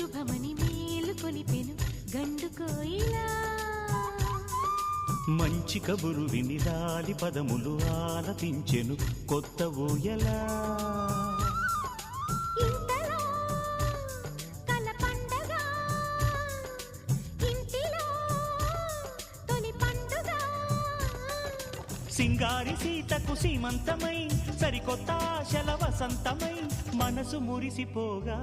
శుభమని మేలు కొలిపెను గండు కోయిలా. మంచి కబురు విని లాలి పదములు ఆలపించెను కొత్త ఊయలా. ఇంతలో కల పండగ, ఇంటిలో తొలి పండుగ. సింగారి సీతకు సీమంతమై సరికొత్త ఆశల వసంతమై మనసు మురిసిపోగా.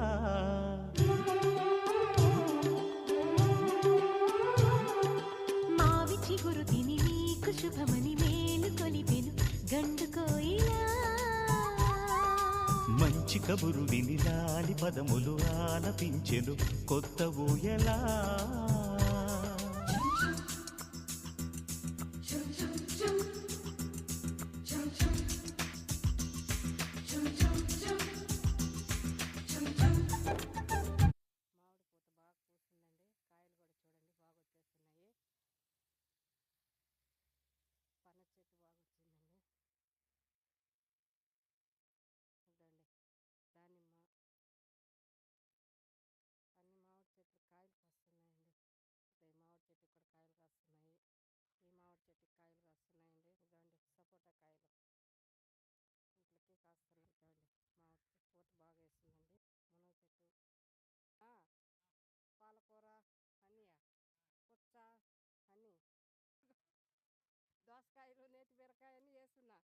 మావి చిగురు తిని నీకు శుభమని మేలు కొలిపెను గండు కోయిలా. మంచి కబురు విని లాలి పదములు ఆలపించెను కొత్త ఊయలా. మామిడి పూత బాగా పూసిందండి. కాయలు కూడా చూడండి బాగా వచ్చేస్తున్నాయి. పనస చెట్టు బాగా వచ్చిందండి. చూడండి దానిమ్మ, అన్ని మామిడి చెట్లు కాయలు కాస్తున్నాయండి. మామిడి చెట్టు కూడా కాయలు కాస్తున్నాయి. ఈ మామిడి చెట్టుకి కాయలు కాస్తున్నాయండి. ఇదండి సపోటా కాయలు ఇంట్లోకి కాస్తున్నాయి. చూడండి మామిడి పూత బాగా వేస్తుందండి. మునగ చెట్టు, పాలకూర అన్నీ, పుచ్చ అన్నీ, దోసకాయలు, నేతి బీరకాయ అన్నీ వేస్తున్నా.